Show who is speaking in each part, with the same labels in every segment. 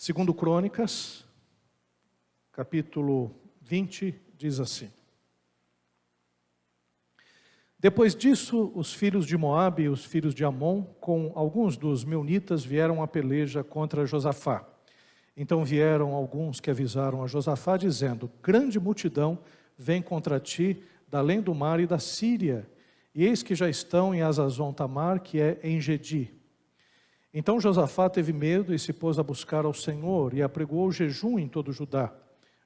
Speaker 1: Segundo Crônicas, capítulo 20, diz assim: Depois disso, os filhos de Moabe e os filhos de Amon, com alguns dos meunitas, vieram à peleja contra Josafá. Então vieram alguns que avisaram a Josafá, dizendo: Grande multidão vem contra ti, da além do mar e da Síria, e eis que já estão em Hazazon Tamar, que é em Gedi. Então Josafá teve medo e se pôs a buscar ao Senhor, e apregoou jejum em todo Judá.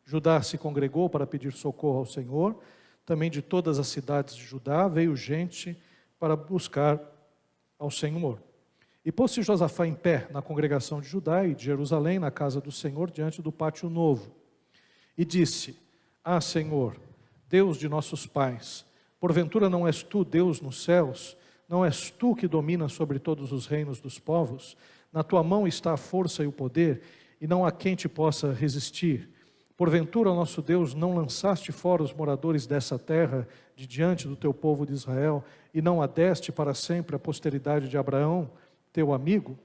Speaker 1: Judá se congregou para pedir socorro ao Senhor. Também de todas as cidades de Judá veio gente para buscar ao Senhor. E pôs-se Josafá em pé na congregação de Judá e de Jerusalém, na casa do Senhor, diante do pátio novo. E disse: Ah, Senhor, Deus de nossos pais, porventura não és tu Deus nos céus? Não és tu que dominas sobre todos os reinos dos povos? Na tua mão está a força e o poder, e não há quem te possa resistir. Porventura, nosso Deus, não lançaste fora os moradores dessa terra, de diante do teu povo de Israel, e não a deste para sempre a posteridade de Abraão, teu amigo?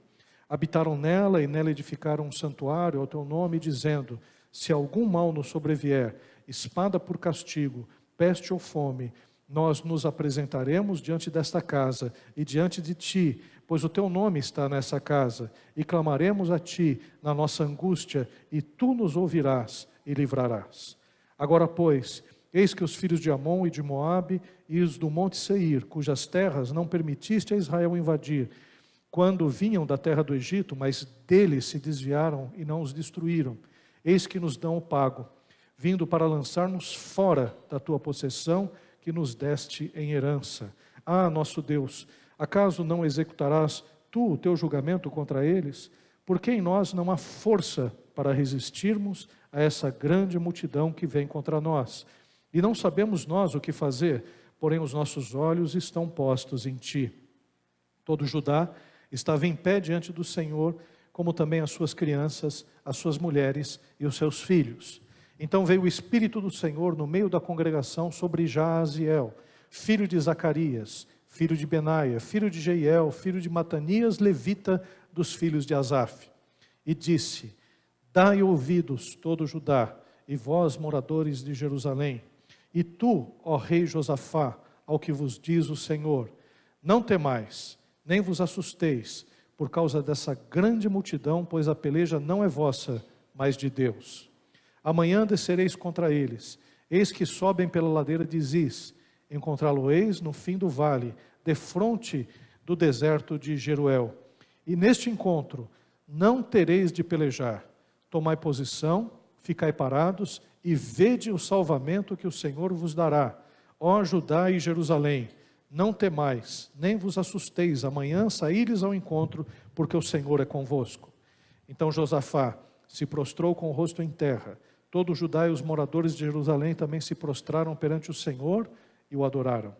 Speaker 1: Habitaram nela e nela edificaram um santuário ao teu nome, dizendo: Se algum mal nos sobrevier, espada por castigo, peste ou fome, nós nos apresentaremos diante desta casa e diante de ti, pois o teu nome está nessa casa, e clamaremos a ti na nossa angústia, e tu nos ouvirás e livrarás. Agora, pois, eis que os filhos de Amon e de Moabe e os do monte Seir, cujas terras não permitiste a Israel invadir, quando vinham da terra do Egito, mas deles se desviaram e não os destruíram, eis que nos dão o pago, vindo para lançar-nos fora da tua possessão, que nos deste em herança. Ah, nosso Deus, acaso não executarás tu o teu julgamento contra eles? Porque em nós não há força para resistirmos a essa grande multidão que vem contra nós. E não sabemos nós o que fazer, porém os nossos olhos estão postos em ti. Todo Judá estava em pé diante do Senhor, como também as suas crianças, as suas mulheres e os seus filhos. Então veio o Espírito do Senhor no meio da congregação sobre Jaaziel, filho de Zacarias, filho de Benaia, filho de Jeiel, filho de Matanias, levita dos filhos de Asaf. E disse: Dai ouvidos, todo Judá, e vós, moradores de Jerusalém, e tu, ó rei Josafá, ao que vos diz o Senhor: Não temais, nem vos assusteis, por causa dessa grande multidão, pois a peleja não é vossa, mas de Deus. Amanhã descereis contra eles, eis que sobem pela ladeira de Ziz, encontrá-lo-eis no fim do vale, defronte do deserto de Jeruel. E neste encontro não tereis de pelejar. Tomai posição, ficai parados, e vede o salvamento que o Senhor vos dará. Ó Judá e Jerusalém, não temais, nem vos assusteis, amanhã saíres ao encontro, porque o Senhor é convosco. Então Josafá se prostrou com o rosto em terra. Todo o Judá e os moradores de Jerusalém também se prostraram perante o Senhor e o adoraram.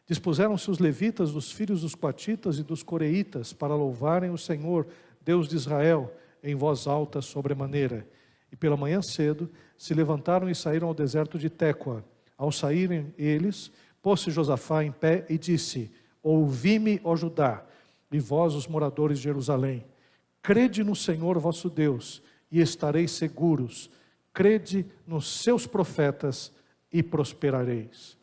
Speaker 1: Dispuseram-se os levitas dos filhos dos coatitas e dos coreitas para louvarem o Senhor, Deus de Israel, em voz alta sobremaneira. E pela manhã cedo se levantaram e saíram ao deserto de Tecoa. Ao saírem eles, pôs-se Josafá em pé e disse: Ouvi-me, ó Judá, e vós, os moradores de Jerusalém. Crede no Senhor vosso Deus, e estareis seguros. Crede nos seus profetas, e prosperareis.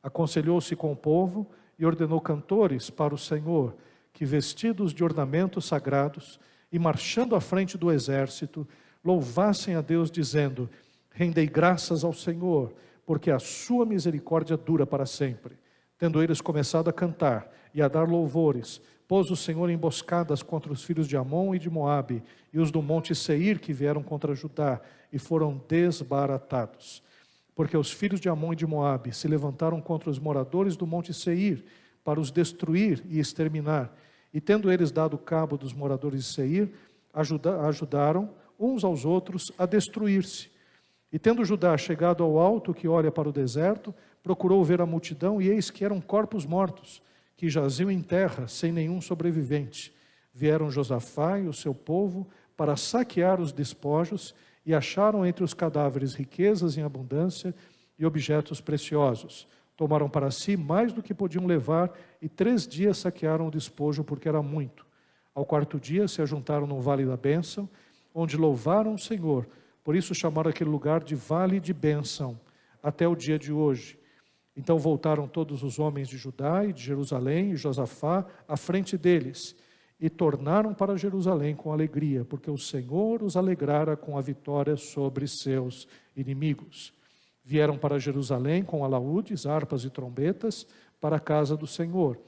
Speaker 1: Aconselhou-se com o povo, e ordenou cantores para o Senhor, que vestidos de ornamentos sagrados, e marchando à frente do exército, louvassem a Deus, dizendo: Rendei graças ao Senhor, porque a sua misericórdia dura para sempre. Tendo eles começado a cantar e a dar louvores, pôs o Senhor emboscadas contra os filhos de Amon e de Moabe, e os do monte Seir que vieram contra Judá, e foram desbaratados. Porque os filhos de Amon e de Moabe se levantaram contra os moradores do monte Seir, para os destruir e exterminar. E tendo eles dado cabo dos moradores de Seir, ajudaram uns aos outros a destruir-se. E tendo Judá chegado ao alto que olha para o deserto, procurou ver a multidão, e eis que eram corpos mortos, que jaziam em terra, sem nenhum sobrevivente. Vieram Josafá e o seu povo para saquear os despojos, e acharam entre os cadáveres riquezas em abundância e objetos preciosos. Tomaram para si mais do que podiam levar, e 3 dias saquearam o despojo, porque era muito. Ao 4º dia se ajuntaram no vale da bênção, onde louvaram o Senhor. Por isso chamaram aquele lugar de Vale de Bênção, até o dia de hoje. Então voltaram todos os homens de Judá e de Jerusalém, e Josafá à frente deles, e tornaram para Jerusalém com alegria, porque o Senhor os alegrara com a vitória sobre seus inimigos. Vieram para Jerusalém com alaúdes, harpas e trombetas, para a casa do Senhor.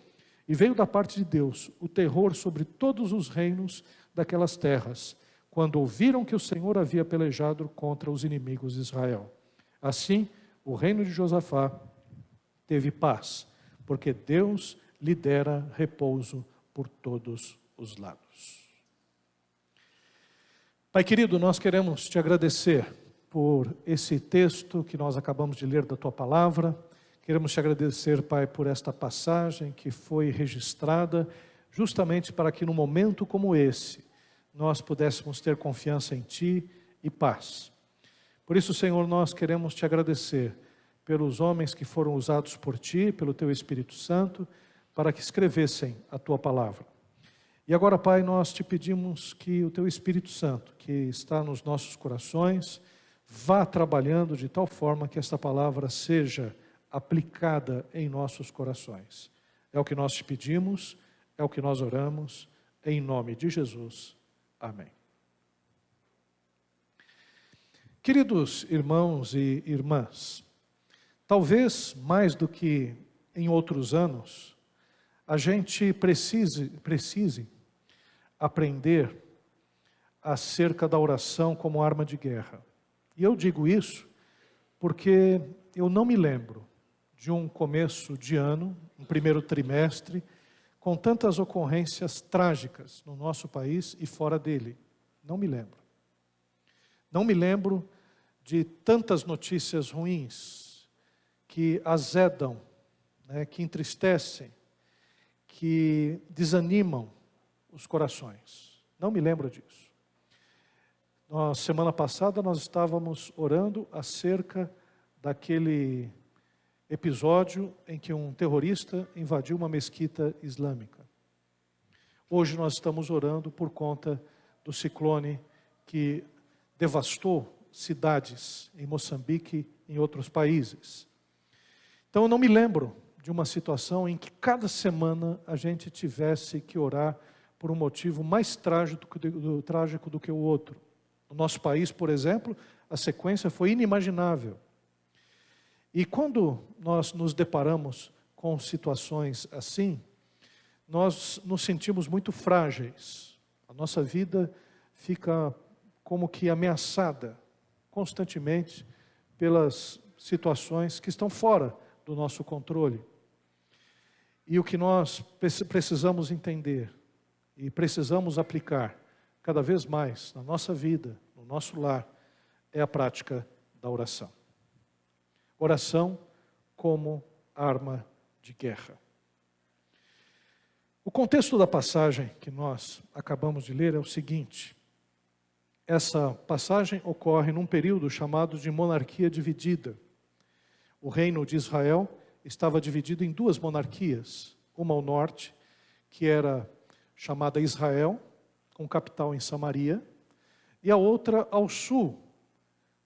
Speaker 1: E veio da parte de Deus o terror sobre todos os reinos daquelas terras, quando ouviram que o Senhor havia pelejado contra os inimigos de Israel. Assim, o reino de Josafá teve paz, porque Deus lhe dera repouso por todos os lados. Pai querido, nós queremos te agradecer por esse texto que nós acabamos de ler da tua palavra. Queremos te agradecer, Pai, por esta passagem que foi registrada justamente para que num momento como esse nós pudéssemos ter confiança em Ti e paz. Por isso, Senhor, nós queremos te agradecer pelos homens que foram usados por Ti, pelo Teu Espírito Santo, para que escrevessem a Tua palavra. E agora, Pai, nós te pedimos que o Teu Espírito Santo, que está nos nossos corações, vá trabalhando de tal forma que esta palavra seja aplicada em nossos corações. É o que nós te pedimos, é o que nós oramos, em nome de Jesus. Amém. Queridos irmãos e irmãs, talvez mais do que em outros anos, a gente precise aprender acerca da oração como arma de guerra. E eu digo isso porque eu não me lembro de um começo de ano, um primeiro trimestre, com tantas ocorrências trágicas no nosso país e fora dele. Não me lembro. Não me lembro de tantas notícias ruins que azedam, que entristecem, que desanimam os corações. Não me lembro disso. Semana passada nós estávamos orando acerca daquele episódio em que um terrorista invadiu uma mesquita islâmica. Hoje nós estamos orando por conta do ciclone que devastou cidades em Moçambique e em outros países. Então eu não me lembro de uma situação em que cada semana a gente tivesse que orar por um motivo mais trágico do que o outro. No nosso país, por exemplo, a sequência foi inimaginável. E quando nós nos deparamos com situações assim, nós nos sentimos muito frágeis. A nossa vida fica como que ameaçada constantemente pelas situações que estão fora do nosso controle. E o que nós precisamos entender e precisamos aplicar cada vez mais na nossa vida, no nosso lar, é a prática da oração. Oração como arma de guerra. O contexto da passagem que nós acabamos de ler é o seguinte: essa passagem ocorre num período chamado de monarquia dividida. O reino de Israel estava dividido em duas monarquias, uma ao norte, que era chamada Israel, com capital em Samaria, e a outra ao sul,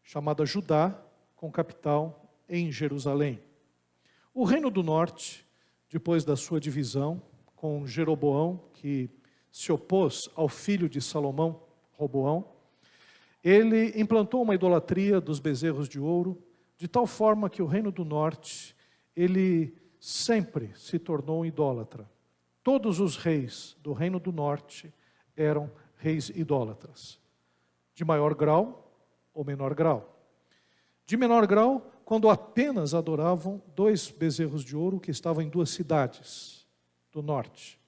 Speaker 1: chamada Judá, com capital em Jerusalém. O reino do norte, depois da sua divisão, com Jeroboão, que se opôs ao filho de Salomão, Roboão, ele implantou uma idolatria dos bezerros de ouro, de tal forma que o reino do norte, ele sempre se tornou um idólatra. Todos os reis do reino do norte eram reis idólatras, de maior grau ou menor grau. De menor grau, quando apenas adoravam 2 bezerros de ouro que estavam em 2 cidades do norte.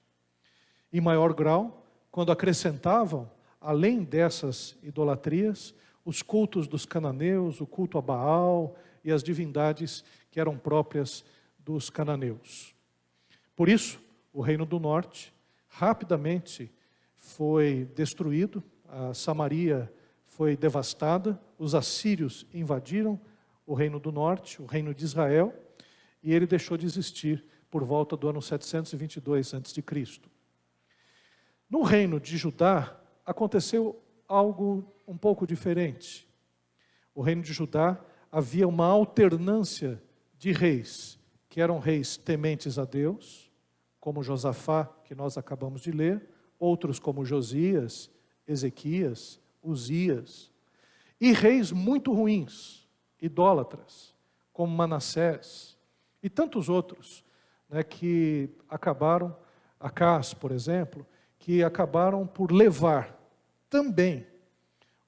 Speaker 1: Em maior grau, quando acrescentavam, além dessas idolatrias, os cultos dos cananeus, o culto a Baal e as divindades que eram próprias dos cananeus. Por isso, o reino do norte rapidamente foi destruído, a Samaria foi devastada, os assírios invadiram o reino do norte, o reino de Israel, e ele deixou de existir por volta do ano 722 a.C. No reino de Judá, aconteceu algo um pouco diferente. O reino de Judá havia uma alternância de reis, que eram reis tementes a Deus, como Josafá, que nós acabamos de ler, outros como Josias, Ezequias, Uzias, e reis muito ruins, idólatras, como Manassés, e tantos outros, né, que acabaram, Acás, por exemplo, que acabaram por levar também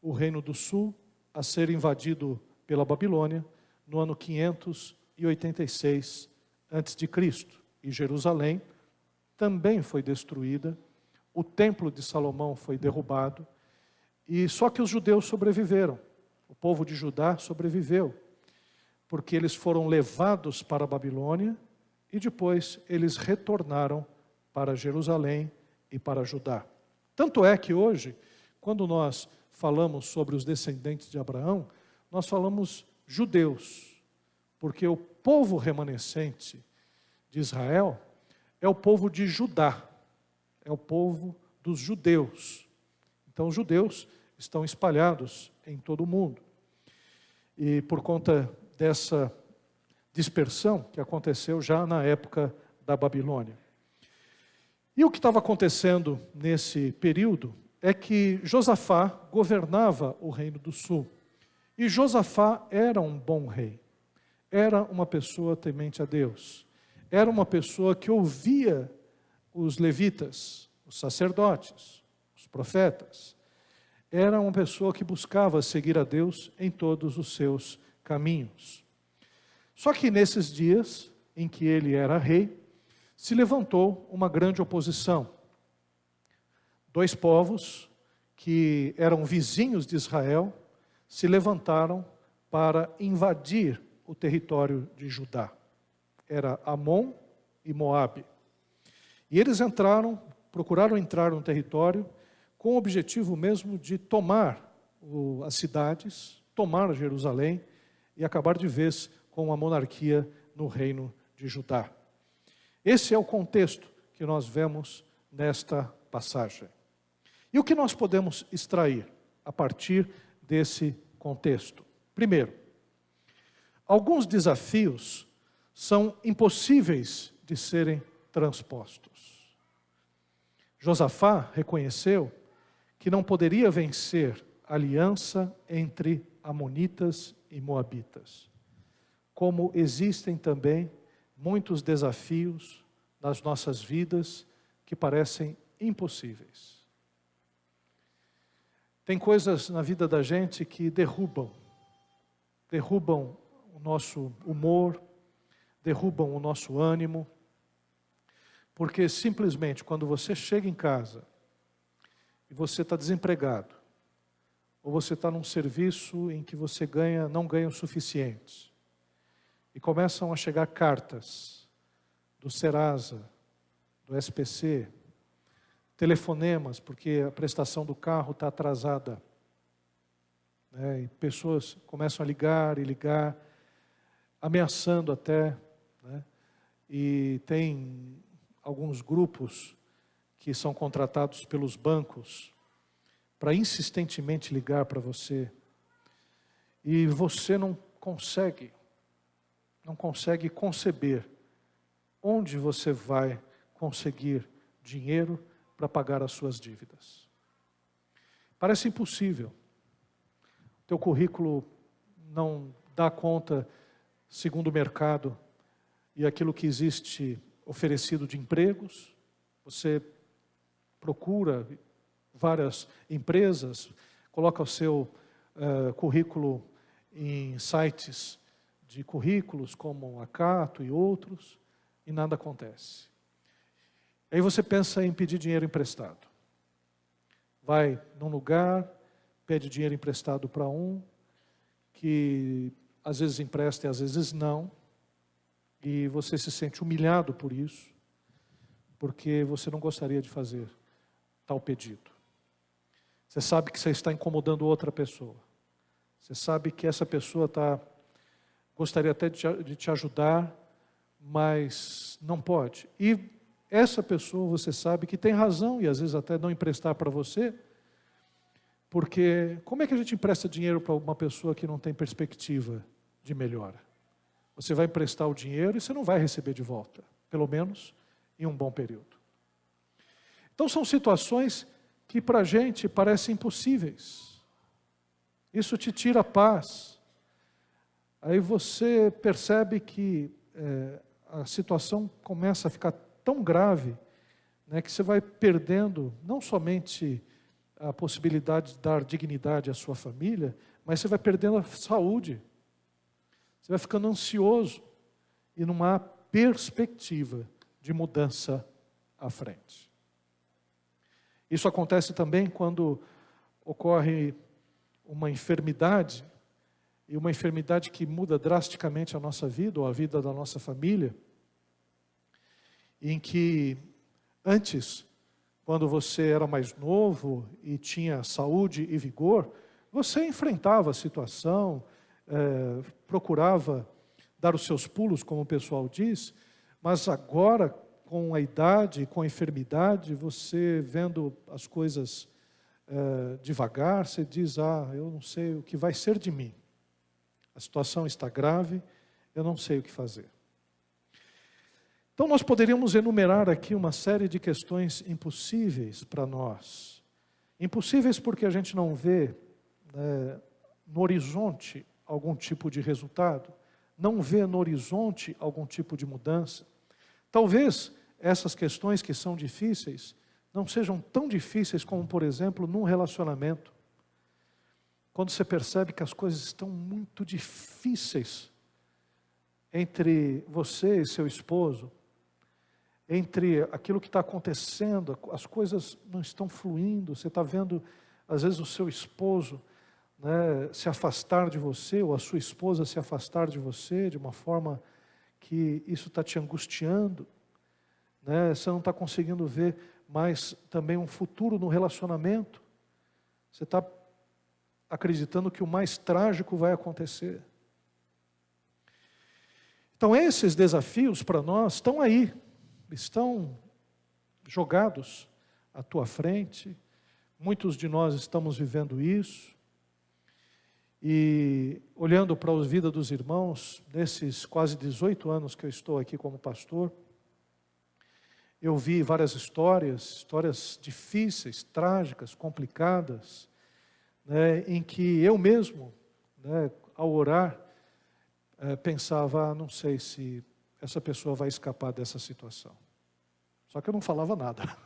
Speaker 1: o reino do sul a ser invadido pela Babilônia no ano 586 a.C. E Jerusalém também foi destruída, o templo de Salomão foi derrubado, e só que os judeus sobreviveram, o povo de Judá sobreviveu, porque eles foram levados para a Babilônia e depois eles retornaram para Jerusalém e para Judá. Tanto é que hoje, quando nós falamos sobre os descendentes de Abraão, nós falamos judeus, porque o povo remanescente de Israel é o povo de Judá, é o povo dos judeus. Então os judeus estão espalhados em todo o mundo. E por conta dessa dispersão que aconteceu já na época da Babilônia. E o que estava acontecendo nesse período é que Josafá governava o reino do sul. E Josafá era um bom rei, era uma pessoa temente a Deus, era uma pessoa que ouvia os levitas, os sacerdotes, os profetas, era uma pessoa que buscava seguir a Deus em todos os seus caminhos. Só que nesses dias em que ele era rei, se levantou uma grande oposição. Dois povos que eram vizinhos de Israel se levantaram para invadir o território de Judá. Era Amon e Moabe. E eles procuraram entrar no território com o objetivo mesmo de tomar as cidades, tomar Jerusalém e acabar de vez com a monarquia no reino de Judá. Esse é o contexto que nós vemos nesta passagem. E o que nós podemos extrair a partir desse contexto? Primeiro, alguns desafios são impossíveis de serem transpostos. Josafá reconheceu que não poderia vencer a aliança entre amonitas e moabitas. Como existem também muitos desafios nas nossas vidas que parecem impossíveis. Tem coisas na vida da gente que derrubam o nosso humor, derrubam o nosso ânimo, porque simplesmente quando você chega em casa e você está desempregado, ou você está num serviço em que você não ganha o suficiente, e começam a chegar cartas do Serasa, do SPC, telefonemas, porque a prestação do carro está atrasada, né? E pessoas começam a ligar e ligar, ameaçando até, né? E tem alguns grupos que são contratados pelos bancos para insistentemente ligar para você, e você não consegue conceber onde você vai conseguir dinheiro para pagar as suas dívidas. Parece impossível. Teu currículo não dá conta, segundo o mercado, e aquilo que existe oferecido de empregos. Você procura várias empresas, coloca o seu currículo em sites de currículos como a Cato e outros, e nada acontece. Aí você pensa em pedir dinheiro emprestado. Vai num lugar, pede dinheiro emprestado para um, que às vezes empresta e às vezes não, e você se sente humilhado por isso, porque você não gostaria de fazer tal pedido. Você sabe que você está incomodando outra pessoa. Você sabe que essa pessoa gostaria até de te ajudar, mas não pode. E essa pessoa você sabe que tem razão, e às vezes até não emprestar para você, Porque como é que a gente empresta dinheiro para uma pessoa que não tem perspectiva de melhora? Você vai emprestar o dinheiro e você não vai receber de volta, pelo menos em um bom período. Então são situações que para a gente parecem impossíveis. Isso te tira a paz. Aí você percebe que a situação começa a ficar tão grave, né, que você vai perdendo não somente a possibilidade de dar dignidade à sua família, mas você vai perdendo a saúde. Você vai ficando ansioso e não há perspectiva de mudança à frente. Isso acontece também quando ocorre uma enfermidade, e uma enfermidade que muda drasticamente a nossa vida, ou a vida da nossa família, em que antes, quando você era mais novo e tinha saúde e vigor, você enfrentava a situação, procurava dar os seus pulos, como o pessoal diz, mas agora, com a idade, com a enfermidade, você vendo as coisas devagar, você diz, eu não sei o que vai ser de mim. A situação está grave, eu não sei o que fazer. Então nós poderíamos enumerar aqui uma série de questões impossíveis para nós. Impossíveis porque a gente não vê no horizonte algum tipo de resultado, não vê no horizonte algum tipo de mudança. Talvez essas questões que são difíceis não sejam tão difíceis como, por exemplo, num relacionamento. Quando você percebe que as coisas estão muito difíceis entre você e seu esposo, entre aquilo que está acontecendo, as coisas não estão fluindo, você está vendo, às vezes, o seu esposo se afastar de você, ou a sua esposa se afastar de você, de uma forma que isso está te angustiando, você não está conseguindo ver mais também um futuro no relacionamento, você está acreditando que o mais trágico vai acontecer. Então esses desafios para nós estão aí, estão jogados à tua frente, muitos de nós estamos vivendo isso, e olhando para a vida dos irmãos, nesses quase 18 anos que eu estou aqui como pastor, eu vi várias histórias difíceis, trágicas, complicadas, em que eu mesmo, ao orar, pensava, não sei se essa pessoa vai escapar dessa situação. Só que eu não falava nada.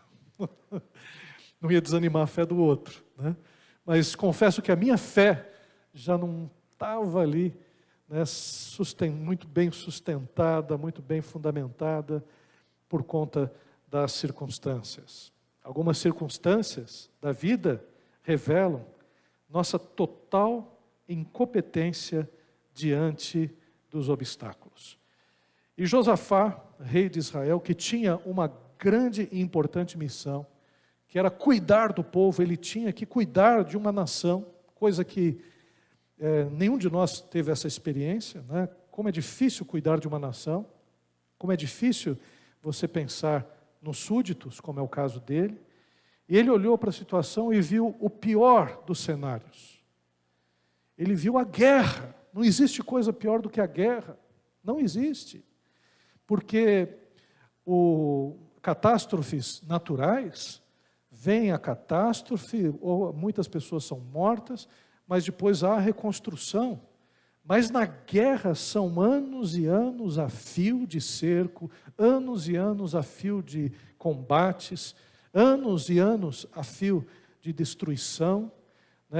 Speaker 1: Não ia desanimar a fé do outro. Mas confesso que a minha fé já não estava ali, muito bem sustentada, muito bem fundamentada, por conta das circunstâncias. Algumas circunstâncias da vida revelam nossa total incompetência diante dos obstáculos. E Josafá, rei de Israel, que tinha uma grande e importante missão, que era cuidar do povo, ele tinha que cuidar de uma nação, coisa que nenhum de nós teve essa experiência, Como é difícil cuidar de uma nação, como é difícil você pensar nos súditos, como é o caso dele. E ele olhou para a situação e viu o pior dos cenários. Ele viu a guerra. Não existe coisa pior do que a guerra. Não existe. Porque catástrofes naturais, vem a catástrofe, ou muitas pessoas são mortas, mas depois há a reconstrução. Mas na guerra são anos e anos a fio de cerco, anos e anos a fio de combates, anos e anos a fio de destruição,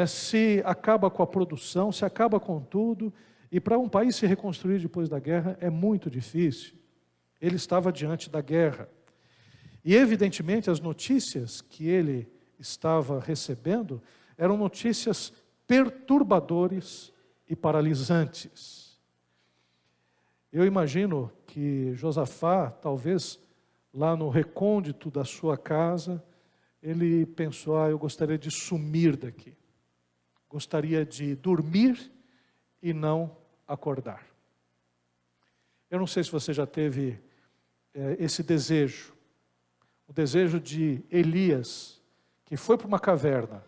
Speaker 1: se acaba com a produção, se acaba com tudo, e para um país se reconstruir depois da guerra é muito difícil. Ele estava diante da guerra. E evidentemente as notícias que ele estava recebendo eram notícias perturbadoras e paralisantes. Eu imagino que Josafá, talvez lá no recôndito da sua casa, ele pensou, eu gostaria de sumir daqui. Gostaria de dormir e não acordar. Eu não sei se você já teve esse desejo, o desejo de Elias, que foi para uma caverna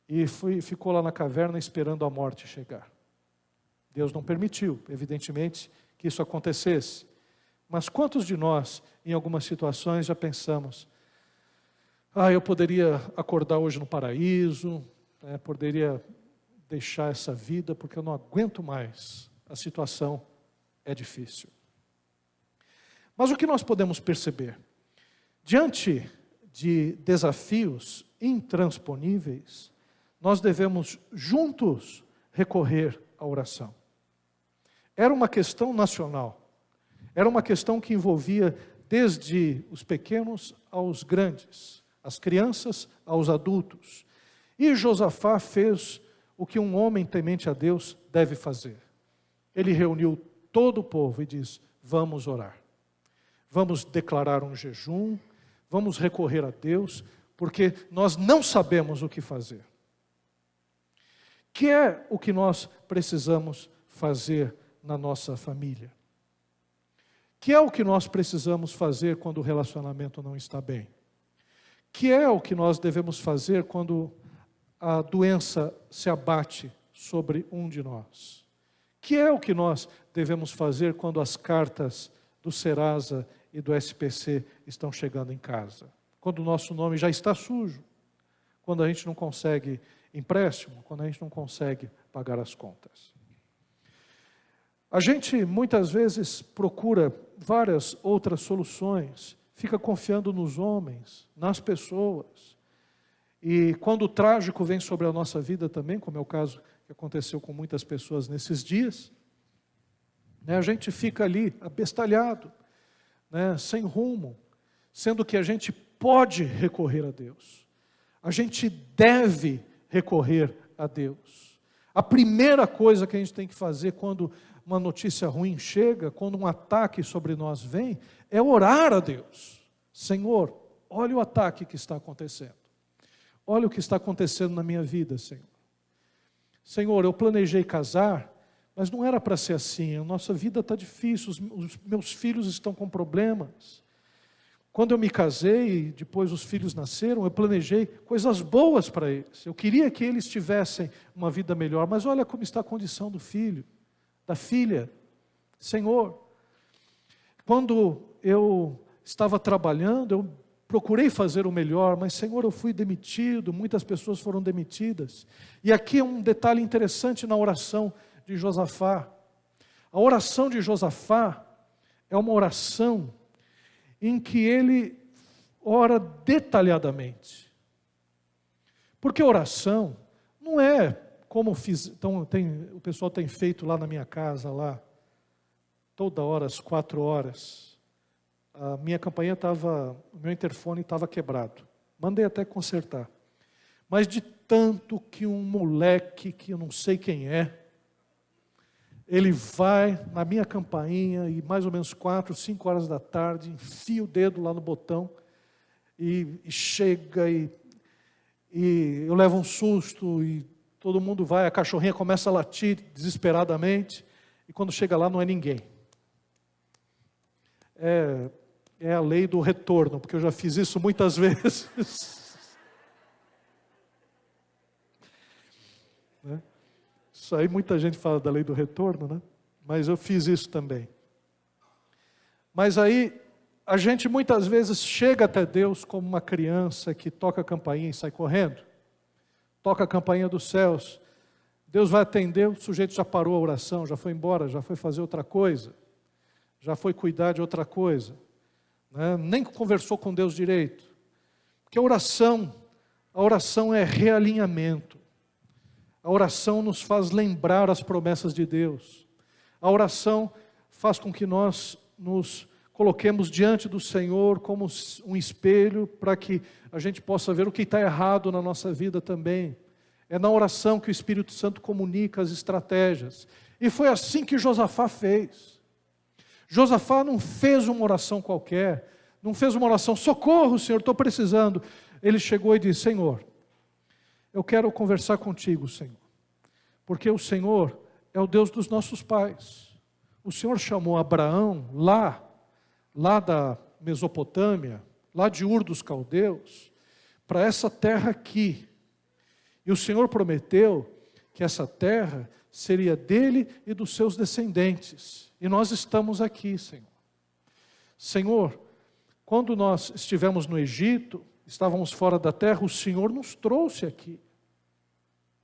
Speaker 1: e ficou lá na caverna esperando a morte chegar. Deus não permitiu, evidentemente, que isso acontecesse. Mas quantos de nós, em algumas situações, já pensamos: eu poderia acordar hoje no paraíso, poderia deixar essa vida, porque eu não aguento mais, a situação é difícil. Mas o que nós podemos perceber? Diante de desafios intransponíveis, nós devemos juntos recorrer à oração. Era uma questão nacional, era uma questão que envolvia desde os pequenos aos grandes, as crianças aos adultos. E Josafá fez o que um homem temente a Deus deve fazer. Ele reuniu todo o povo e diz: vamos orar, vamos declarar um jejum, vamos recorrer a Deus, porque nós não sabemos o que fazer. Que é o que nós precisamos fazer na nossa família? Que é o que nós precisamos fazer quando o relacionamento não está bem? Que é o que nós devemos fazer quando a doença se abate sobre um de nós? Que é o que nós devemos fazer quando as cartas do Serasa e do SPC estão chegando em casa? Quando o nosso nome já está sujo? Quando a gente não consegue empréstimo? Quando a gente não consegue pagar as contas? A gente muitas vezes procura várias outras soluções, fica confiando nos homens, nas pessoas. E quando o trágico vem sobre a nossa vida também, como é o caso que aconteceu com muitas pessoas nesses dias, a gente fica ali abestalhado, sem rumo, sendo que a gente pode recorrer a Deus. A gente deve recorrer a Deus. A primeira coisa que a gente tem que fazer quando uma notícia ruim chega, quando um ataque sobre nós vem, é orar a Deus. Senhor, olha o ataque que está acontecendo. Olha o que está acontecendo na minha vida, Senhor. Senhor, eu planejei casar, mas não era para ser assim. A nossa vida está difícil, os meus filhos estão com problemas. Quando eu me casei, depois os filhos nasceram, eu planejei coisas boas para eles. Eu queria que eles tivessem uma vida melhor, mas olha como está a condição do filho, da filha. Senhor, quando eu estava trabalhando, eu procurei fazer o melhor, mas Senhor, eu fui demitido, muitas pessoas foram demitidas. E aqui é um detalhe interessante na oração de Josafá. A oração de Josafá é uma oração em que ele ora detalhadamente. Porque oração não é como o pessoal tem feito lá na minha casa, lá, toda hora, às 4 horas. A minha campainha o meu interfone estava quebrado. Mandei até consertar. Mas de tanto que um moleque, que eu não sei quem é, ele vai na minha campainha e mais ou menos 4, 5 horas da tarde, enfia o dedo lá no botão e chega e eu levo um susto e todo mundo vai, a cachorrinha começa a latir desesperadamente e quando chega lá não é ninguém. É a lei do retorno, porque eu já fiz isso muitas vezes. Né? Isso aí muita gente fala da lei do retorno, né? Mas eu fiz isso também. Mas aí a gente muitas vezes chega até Deus como uma criança que toca a campainha e sai correndo. Toca a campainha dos céus. Deus vai atender, o sujeito já parou a oração, já foi embora, já foi fazer outra coisa. Já foi cuidar de outra coisa. Né? Nem conversou com Deus direito. Porque a oração é realinhamento. A oração nos faz lembrar as promessas de Deus. A oração faz com que nós nos coloquemos diante do Senhor como um espelho para que a gente possa ver o que está errado na nossa vida também. É na oração que o Espírito Santo comunica as estratégias. E foi assim que Josafá fez. Josafá não fez uma oração qualquer, não fez uma oração, socorro, Senhor, estou precisando. Ele chegou e disse, Senhor, eu quero conversar contigo, Senhor, porque o Senhor é o Deus dos nossos pais. O Senhor chamou Abraão lá da Mesopotâmia, lá de Ur dos Caldeus, para essa terra aqui. E o Senhor prometeu que essa terra seria dele e dos seus descendentes. E nós estamos aqui, Senhor. Senhor, quando nós estivemos no Egito, estávamos fora da terra, o Senhor nos trouxe aqui.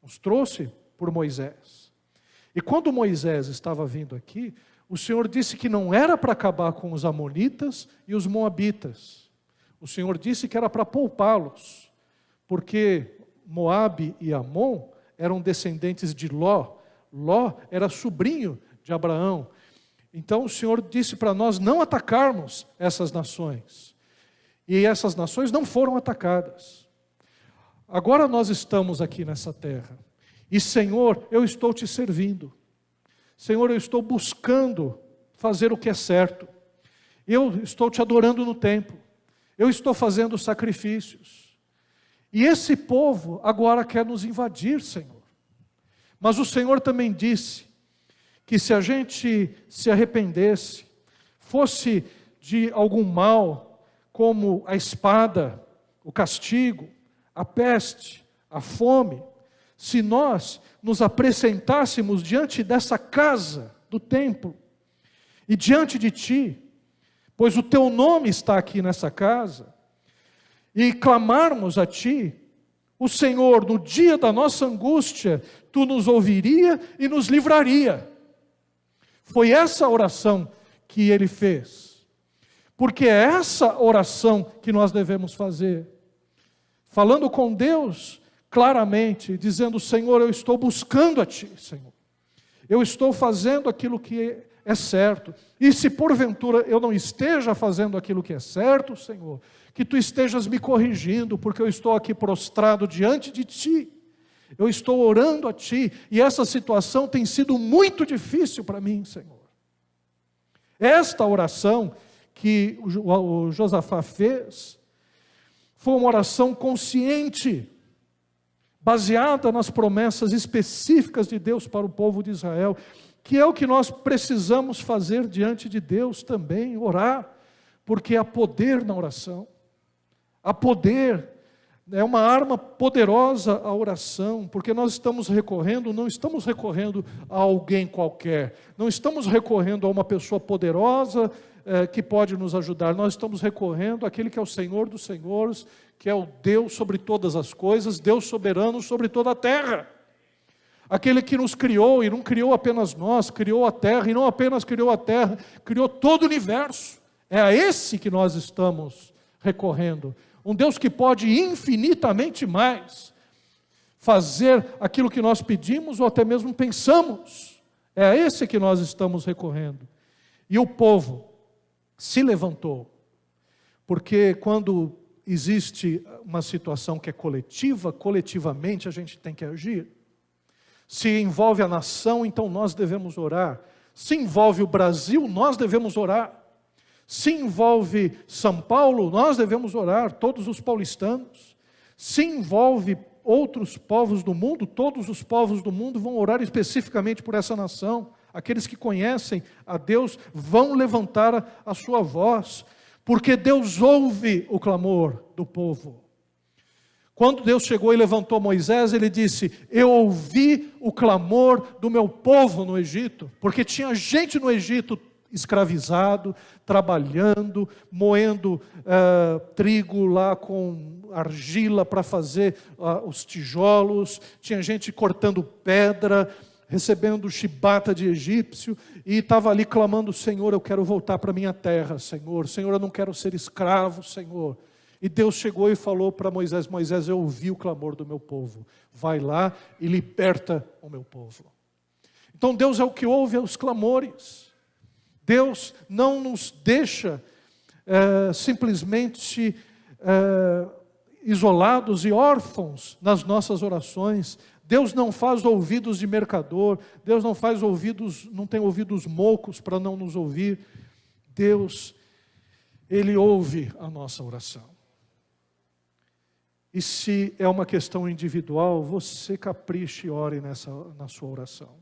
Speaker 1: Nos trouxe por Moisés. E quando Moisés estava vindo aqui, o Senhor disse que não era para acabar com os amonitas e os moabitas. O Senhor disse que era para poupá-los, porque Moabe e Amon eram descendentes de Ló. Ló era sobrinho de Abraão. Então o Senhor disse para nós não atacarmos essas nações. E essas nações não foram atacadas. Agora nós estamos aqui nessa terra. E Senhor, eu estou te servindo. Senhor, eu estou buscando fazer o que é certo. Eu estou te adorando no templo. Eu estou fazendo sacrifícios. E esse povo agora quer nos invadir, Senhor. Mas o Senhor também disse que se a gente se arrependesse, fosse de algum mal, como a espada, o castigo, a peste, a fome, se nós nos apresentássemos diante dessa casa do templo e diante de Ti, pois o Teu nome está aqui nessa casa, e clamarmos a Ti, o Senhor, no dia da nossa angústia, Tu nos ouviria e nos livraria. Foi essa oração que ele fez. Porque é essa oração que nós devemos fazer. Falando com Deus claramente, dizendo: Senhor, eu estou buscando a Ti, Senhor. Eu estou fazendo aquilo que é certo. E se porventura eu não esteja fazendo aquilo que é certo, Senhor, que Tu estejas me corrigindo, porque eu estou aqui prostrado diante de Ti. Eu estou orando a Ti, e essa situação tem sido muito difícil para mim, Senhor. Esta oração que o Josafá fez, foi uma oração consciente, baseada nas promessas específicas de Deus para o povo de Israel, que é o que nós precisamos fazer diante de Deus também, orar, porque há poder na oração, há poder. É uma arma poderosa a oração, porque nós estamos recorrendo, não estamos recorrendo a alguém qualquer, não estamos recorrendo a uma pessoa poderosa que pode nos ajudar, nós estamos recorrendo àquele que é o Senhor dos senhores, que é o Deus sobre todas as coisas, Deus soberano sobre toda a terra. Aquele que nos criou, e não criou apenas nós, criou a terra, e não apenas criou a terra, criou todo o universo. É a esse que nós estamos recorrendo. Um Deus que pode infinitamente mais fazer aquilo que nós pedimos ou até mesmo pensamos. É a esse que nós estamos recorrendo. E o povo se levantou, porque quando existe uma situação que é coletiva, coletivamente a gente tem que agir. Se envolve a nação, então nós devemos orar. Se envolve o Brasil, nós devemos orar. Se envolve São Paulo, nós devemos orar, todos os paulistanos. Se envolve outros povos do mundo, todos os povos do mundo vão orar especificamente por essa nação. Aqueles que conhecem a Deus vão levantar a sua voz, porque Deus ouve o clamor do povo. Quando Deus chegou e levantou Moisés, Ele disse: eu ouvi o clamor do meu povo no Egito, porque tinha gente no Egito escravizado, trabalhando, moendo trigo lá com argila para fazer os tijolos, tinha gente cortando pedra, recebendo chibata de egípcio, e estava ali clamando: Senhor, eu quero voltar para a minha terra, Senhor, Senhor, eu não quero ser escravo, Senhor. E Deus chegou e falou para Moisés: Moisés, eu ouvi o clamor do meu povo, vai lá e liberta o meu povo. Então Deus é o que ouve os clamores. Deus não nos deixa simplesmente isolados e órfãos nas nossas orações. Deus não faz ouvidos de mercador, Deus não faz ouvidos, não tem ouvidos moucos para não nos ouvir. Deus, Ele ouve a nossa oração. E se é uma questão individual, você capriche e ore na sua oração.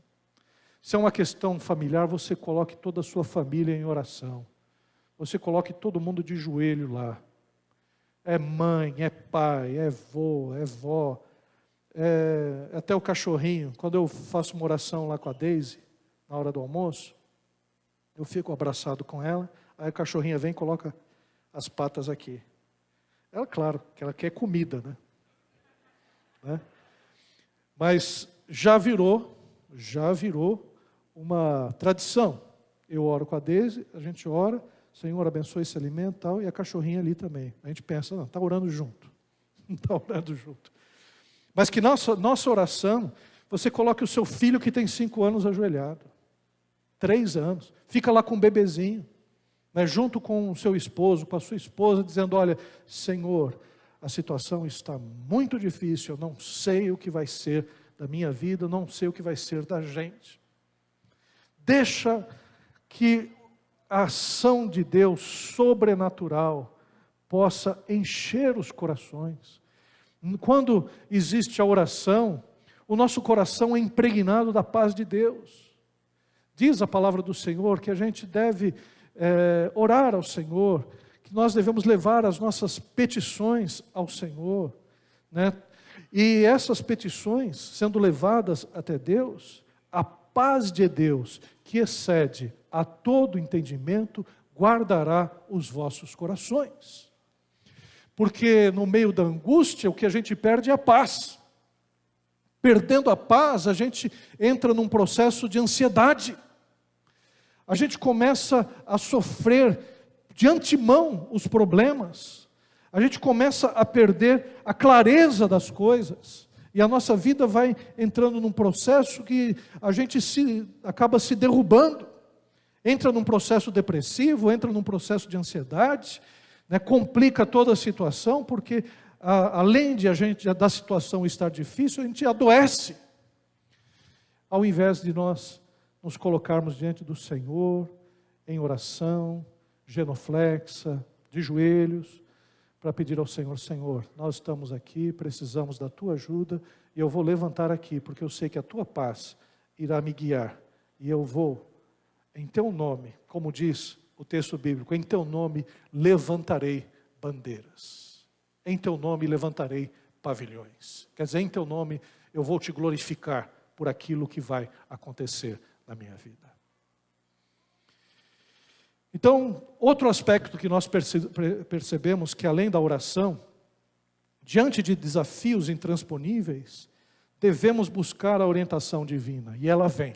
Speaker 1: Se é uma questão familiar, você coloque toda a sua família em oração. Você coloque todo mundo de joelho lá. É mãe, é pai, é vô, é vó, até o cachorrinho, quando eu faço uma oração lá com a Daisy, na hora do almoço, eu fico abraçado com ela, aí a cachorrinha vem e coloca as patas aqui. Ela, claro, que ela quer comida, né? Mas já virou uma tradição. Eu oro com a Daisy, a gente ora, Senhor abençoe esse alimento e tal, e a cachorrinha ali também. A gente pensa, não, está orando junto. Não está orando junto. Mas que nossa oração, você coloque o seu filho que tem 5 anos ajoelhado, 3 anos, fica lá com o bebezinho, né, junto com o seu esposo, com a sua esposa, dizendo, olha, Senhor, a situação está muito difícil, eu não sei o que vai ser da minha vida, eu não sei o que vai ser da gente. Deixa que a ação de Deus sobrenatural possa encher os corações. Quando existe a oração, o nosso coração é impregnado da paz de Deus. Diz a palavra do Senhor que a gente deve orar ao Senhor, que nós devemos levar as nossas petições ao Senhor, né? E essas petições, sendo levadas até Deus, a paz de Deus, que excede a todo entendimento, guardará os vossos corações. Porque no meio da angústia, o que a gente perde é a paz. Perdendo a paz, a gente entra num processo de ansiedade. A gente começa a sofrer de antemão os problemas. A gente começa a perder a clareza das coisas. E a nossa vida vai entrando num processo que a gente acaba se derrubando. Entra num processo depressivo, entra num processo de ansiedade, né, complica toda a situação, porque além de da situação estar difícil, a gente adoece. Ao invés de nós nos colocarmos diante do Senhor, em oração, genuflexa, de joelhos, para pedir ao Senhor, Senhor, nós estamos aqui, precisamos da Tua ajuda, e eu vou levantar aqui, porque eu sei que a Tua paz irá me guiar, e eu vou, em Teu nome, como diz o texto bíblico, em Teu nome levantarei bandeiras, em Teu nome levantarei pavilhões, quer dizer, em Teu nome eu vou Te glorificar por aquilo que vai acontecer na minha vida. Então, outro aspecto que nós percebemos, que além da oração, diante de desafios intransponíveis, devemos buscar a orientação divina, e ela vem.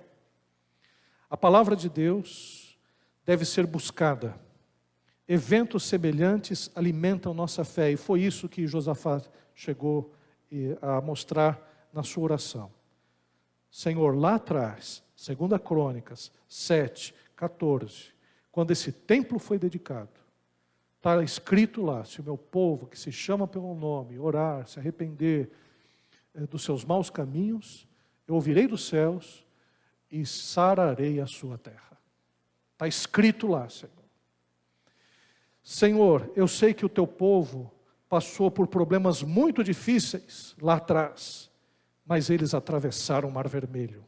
Speaker 1: A palavra de Deus deve ser buscada. Eventos semelhantes alimentam nossa fé, e foi isso que Josafá chegou a mostrar na sua oração. Senhor, lá atrás, 2 Crônicas 7, 14, quando esse templo foi dedicado, está escrito lá, se o meu povo, que se chama pelo nome, orar, se arrepender dos seus maus caminhos, eu ouvirei dos céus e sararei a sua terra. Está escrito lá, Senhor. Senhor, eu sei que o teu povo passou por problemas muito difíceis lá atrás, mas eles atravessaram o Mar Vermelho.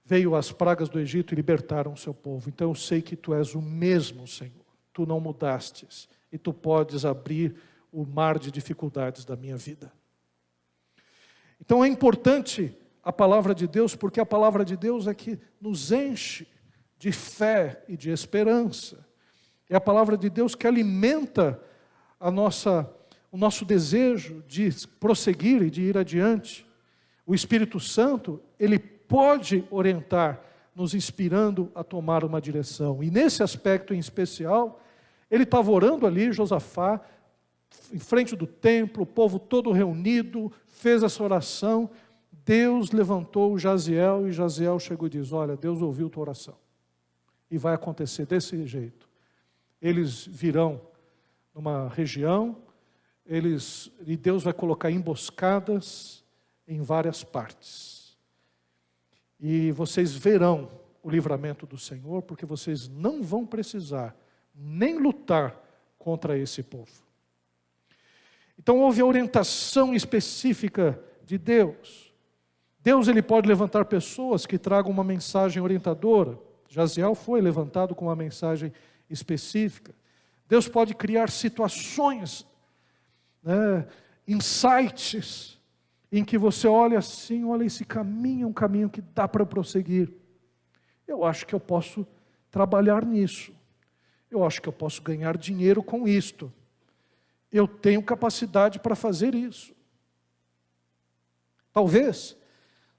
Speaker 1: Veio as pragas do Egito e libertaram o seu povo. Então eu sei que Tu és o mesmo, Senhor. Tu não mudastes. E Tu podes abrir o mar de dificuldades da minha vida. Então é importante a palavra de Deus, porque a palavra de Deus é que nos enche de fé e de esperança. É a palavra de Deus que alimenta o nosso desejo de prosseguir e de ir adiante. O Espírito Santo, ele pode orientar, nos inspirando a tomar uma direção. E nesse aspecto em especial, ele estava orando ali, Josafá, em frente do templo, o povo todo reunido, fez essa oração. Deus levantou Jaziel, e Jaziel chegou e diz, olha, Deus ouviu tua oração. E vai acontecer desse jeito. Eles virão numa região, e Deus vai colocar emboscadas em várias partes. E vocês verão o livramento do Senhor, porque vocês não vão precisar nem lutar contra esse povo. Então houve a orientação específica de Deus. Deus, ele pode levantar pessoas que tragam uma mensagem orientadora. Jaziel foi levantado com uma mensagem específica. Deus pode criar situações, insights em que você olha assim, olha, esse caminho é um caminho que dá para prosseguir. Eu acho que eu posso trabalhar nisso. Eu acho que eu posso ganhar dinheiro com isto. Eu tenho capacidade para fazer isso. Talvez,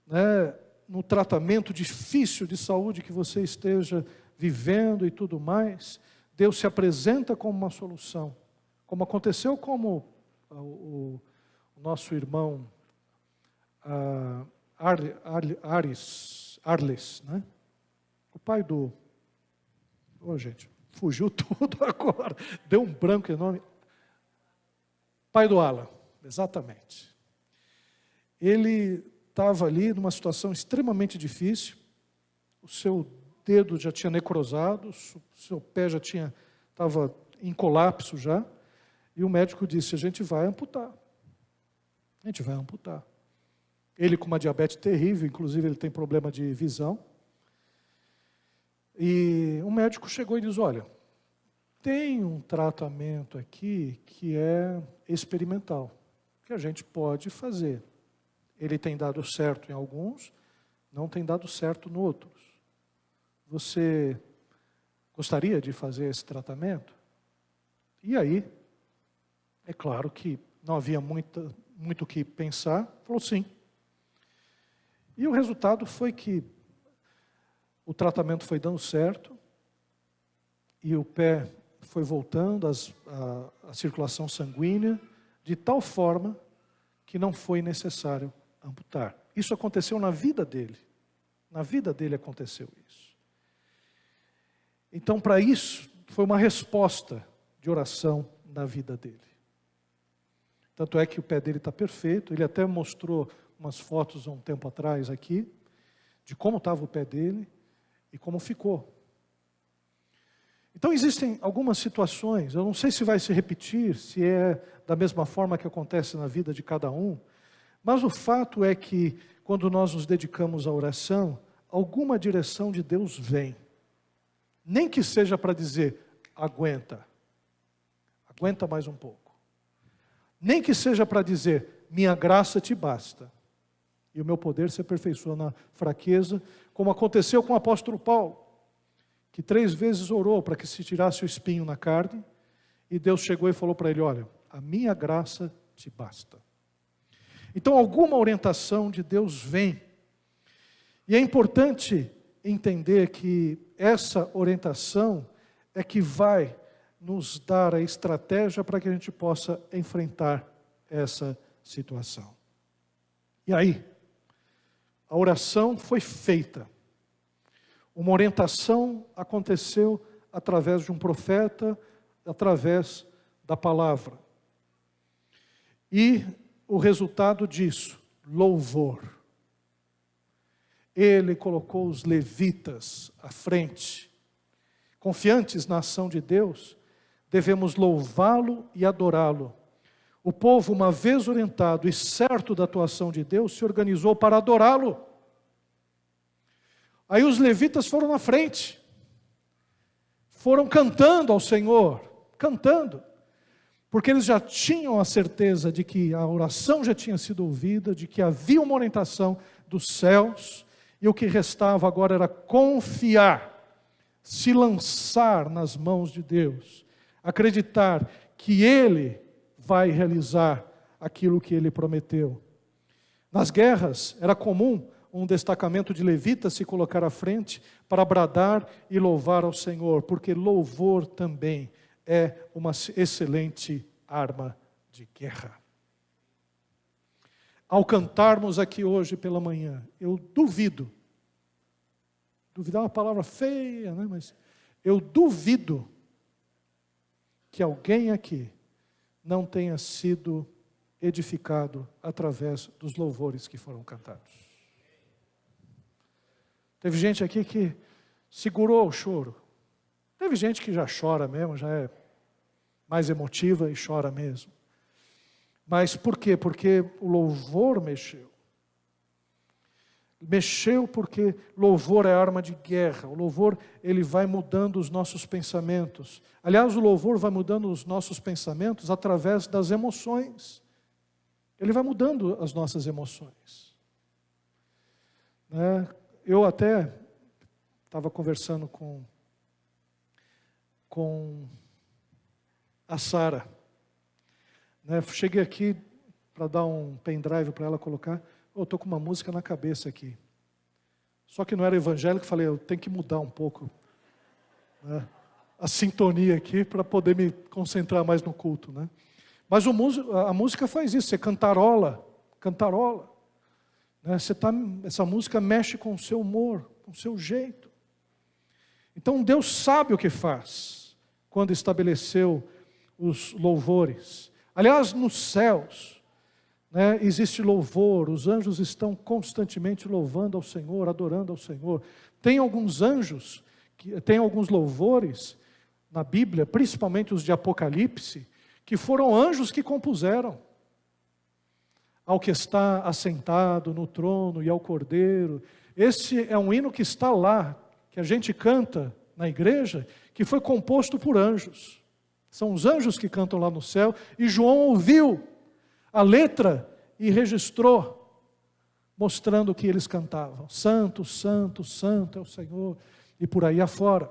Speaker 1: né, no tratamento difícil de saúde que você esteja vivendo e tudo mais, Deus se apresenta como uma solução. Como aconteceu com o nosso irmão Arles, né? O pai do... gente, fugiu tudo agora. Deu um branco enorme. Pai do Alan, exatamente. Ele estava ali numa situação extremamente difícil. O seu dedo já tinha necrosado, o seu pé já estava em colapso já. E o médico disse, a gente vai amputar. A gente vai amputar. Ele com uma diabetes terrível, inclusive ele tem problema de visão. E o médico chegou e disse, olha, tem um tratamento aqui que é experimental, que a gente pode fazer. Ele tem dado certo em alguns, não tem dado certo em outros. Você gostaria de fazer esse tratamento? E aí, é claro que não havia muito o que pensar, falou sim. E o resultado foi que o tratamento foi dando certo, e o pé foi voltando, a circulação sanguínea, de tal forma que não foi necessário amputar. Isso aconteceu na vida dele. Na vida dele aconteceu isso. Então, para isso, foi uma resposta de oração na vida dele. Tanto é que o pé dele está perfeito. Ele até mostrou umas fotos há um tempo atrás aqui, de como estava o pé dele e como ficou. Então existem algumas situações, eu não sei se vai se repetir, se é da mesma forma que acontece na vida de cada um, mas o fato é que quando nós nos dedicamos à oração, alguma direção de Deus vem. Nem que seja para dizer, aguenta mais um pouco. Nem que seja para dizer, minha graça te basta. E o meu poder se aperfeiçoa na fraqueza, como aconteceu com o apóstolo Paulo, que 3 vezes orou para que se tirasse o espinho na carne, e Deus chegou e falou para ele, olha, a minha graça te basta. Então alguma orientação de Deus vem, e é importante entender que essa orientação é que vai nos dar a estratégia para que a gente possa enfrentar essa situação. E aí, a oração foi feita. Uma orientação aconteceu através de um profeta, através da palavra. E o resultado disso, louvor. Ele colocou os levitas à frente. Confiantes na ação de Deus, devemos louvá-lo e adorá-lo. O povo, uma vez orientado e certo da atuação de Deus, se organizou para adorá-lo. Aí os levitas foram na frente, foram cantando ao Senhor, cantando, porque eles já tinham a certeza de que a oração já tinha sido ouvida, de que havia uma orientação dos céus, e o que restava agora era confiar, se lançar nas mãos de Deus, acreditar que Ele vai realizar aquilo que Ele prometeu. Nas guerras era comum um destacamento de levitas se colocar à frente para bradar e louvar ao Senhor, porque louvor também é uma excelente arma de guerra. Ao cantarmos aqui hoje pela manhã, eu duvidar é uma palavra feia, né? Mas eu duvido que alguém aqui não tenha sido edificado através dos louvores que foram cantados. Teve gente aqui que segurou o choro. Teve gente que já chora mesmo, já é mais emotiva e chora mesmo. Mas por quê? Porque o louvor mexeu. Mexeu porque louvor é arma de guerra. O louvor, ele vai mudando os nossos pensamentos. Aliás, o louvor vai mudando os nossos pensamentos através das emoções. Ele vai mudando as nossas emoções. Né? Eu até estava conversando com a Sara. Né? Cheguei aqui para dar um pendrive para ela colocar. Eu estou com uma música na cabeça aqui. Só que não era evangélico, falei, eu tenho que mudar um pouco, né, a sintonia aqui para poder me concentrar mais no culto. Né? Mas a música faz isso, você cantarola. Né? Essa música mexe com o seu humor, com o seu jeito. Então Deus sabe o que faz quando estabeleceu os louvores. Aliás, nos céus, né, existe louvor, os anjos estão constantemente louvando ao Senhor, adorando ao Senhor. Tem alguns anjos, tem alguns louvores na Bíblia, principalmente os de Apocalipse, que foram anjos que compuseram. Ao que está assentado no trono e ao Cordeiro. Esse é um hino que está lá, que a gente canta na igreja, que foi composto por anjos. São os anjos que cantam lá no céu, e João ouviu a letra e registrou, mostrando o que eles cantavam. Santo, santo, santo é o Senhor, e por aí afora.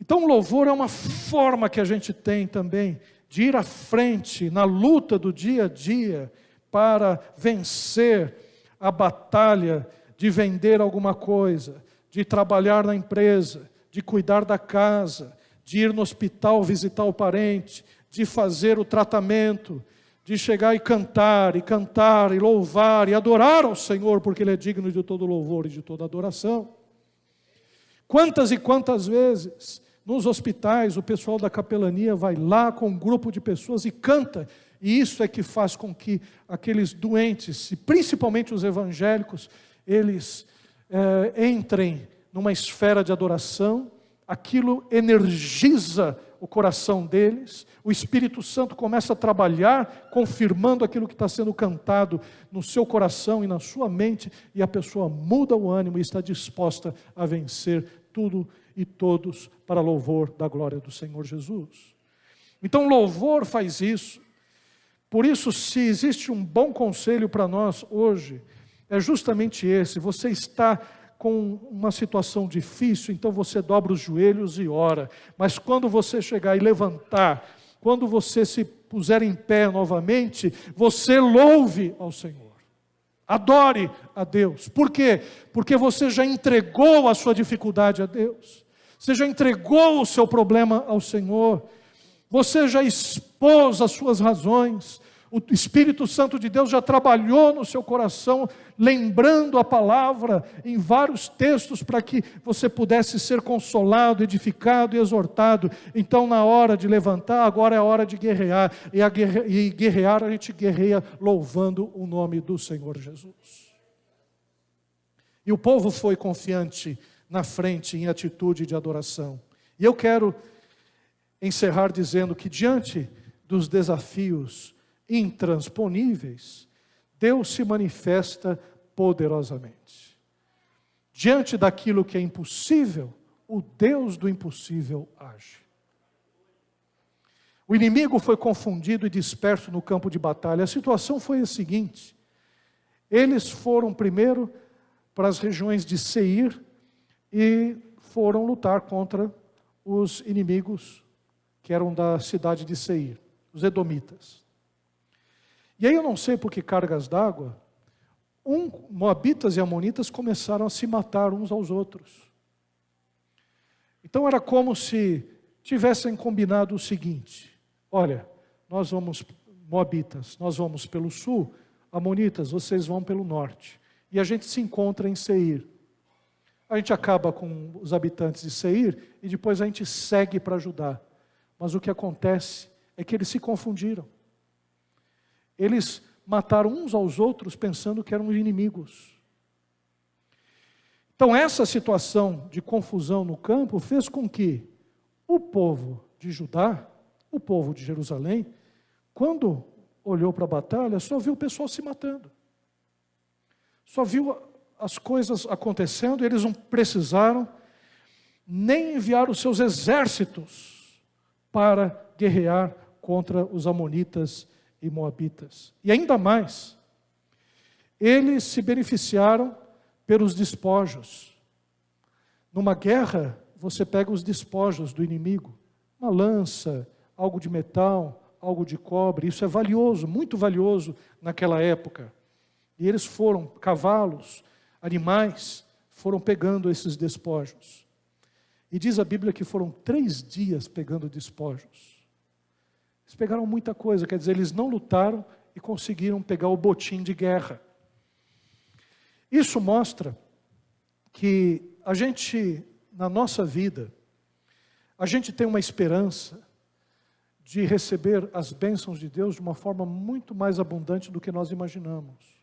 Speaker 1: Então o louvor é uma forma que a gente tem também de ir à frente na luta do dia a dia para vencer a batalha de vender alguma coisa, de trabalhar na empresa, de cuidar da casa, de ir no hospital visitar o parente, de fazer o tratamento, de chegar e cantar, e louvar, e adorar ao Senhor, porque Ele é digno de todo louvor e de toda adoração. Quantas e quantas vezes, nos hospitais, o pessoal da capelania vai lá com um grupo de pessoas e canta, e isso é que faz com que aqueles doentes, e principalmente os evangélicos, eles entrem numa esfera de adoração, aquilo energiza o coração deles, o Espírito Santo começa a trabalhar, confirmando aquilo que está sendo cantado no seu coração e na sua mente, e a pessoa muda o ânimo e está disposta a vencer tudo e todos para louvor da glória do Senhor Jesus. Então louvor faz isso. Por isso, se existe um bom conselho para nós hoje, é justamente esse: você está com uma situação difícil, então você dobra os joelhos e ora. Mas quando você chegar e levantar, quando você se puser em pé novamente, você louve ao Senhor. Adore a Deus. Por quê? Porque você já entregou a sua dificuldade a Deus. Você já entregou o seu problema ao Senhor. Você já expôs as suas razões. O Espírito Santo de Deus já trabalhou no seu coração, lembrando a palavra em vários textos para que você pudesse ser consolado, edificado e exortado. Então, na hora de levantar, agora é a hora de guerrear. E guerrear, a gente guerreia louvando o nome do Senhor Jesus. E o povo foi confiante na frente em atitude de adoração. E eu quero encerrar dizendo que diante dos desafios intransponíveis, Deus se manifesta poderosamente. Diante daquilo que é impossível, o Deus do impossível age. O inimigo foi confundido e disperso no campo de batalha. A situação foi a seguinte: eles foram primeiro para as regiões de Seir e foram lutar contra os inimigos que eram da cidade de Seir, os edomitas. E aí eu não sei por que cargas d'água, moabitas e amonitas começaram a se matar uns aos outros. Então era como se tivessem combinado o seguinte: olha, moabitas, nós vamos pelo sul, amonitas, vocês vão pelo norte. E a gente se encontra em Seir. A gente acaba com os habitantes de Seir e depois a gente segue para Judá. Mas o que acontece é que eles se confundiram. Eles mataram uns aos outros pensando que eram inimigos. Então essa situação de confusão no campo fez com que o povo de Judá, o povo de Jerusalém, quando olhou para a batalha, só viu o pessoal se matando. Só viu as coisas acontecendo, e eles não precisaram nem enviar os seus exércitos para guerrear contra os amonitas e moabitas. E ainda mais, eles se beneficiaram pelos despojos. Numa guerra, você pega os despojos do inimigo, uma lança, algo de metal, algo de cobre, isso é valioso, muito valioso naquela época. E eles foram, cavalos, animais, foram pegando esses despojos. E diz a Bíblia que foram 3 dias pegando despojos. Eles pegaram muita coisa, quer dizer, eles não lutaram e conseguiram pegar o botim de guerra. Isso mostra que a gente, na nossa vida, a gente tem uma esperança de receber as bênçãos de Deus de uma forma muito mais abundante do que nós imaginamos.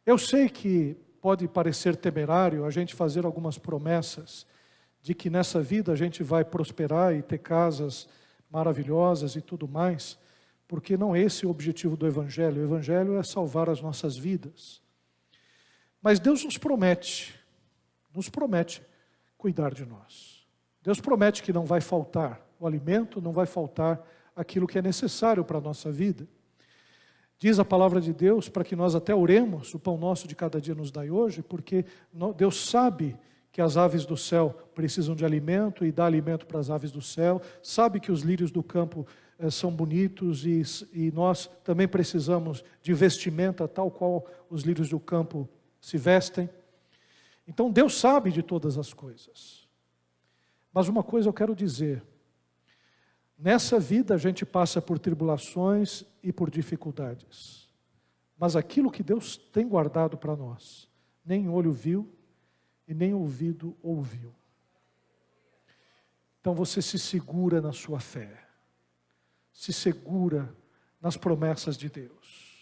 Speaker 1: Eu sei que pode parecer temerário a gente fazer algumas promessas de que nessa vida a gente vai prosperar e ter casas maravilhosas e tudo mais, porque não é esse o objetivo do Evangelho. O Evangelho é salvar as nossas vidas. Mas Deus nos promete cuidar de nós. Deus promete que não vai faltar o alimento, não vai faltar aquilo que é necessário para a nossa vida. Diz a palavra de Deus para que nós até oremos, o pão nosso de cada dia nos dai hoje, porque Deus sabe que as aves do céu precisam de alimento e dá alimento para as aves do céu, sabe que os lírios do campo são bonitos e nós também precisamos de vestimenta tal qual os lírios do campo se vestem. Então Deus sabe de todas as coisas. Mas uma coisa eu quero dizer, nessa vida a gente passa por tribulações e por dificuldades, mas aquilo que Deus tem guardado para nós, nem olho viu e nem ouvido ouviu. Então você se segura na sua fé, se segura nas promessas de Deus.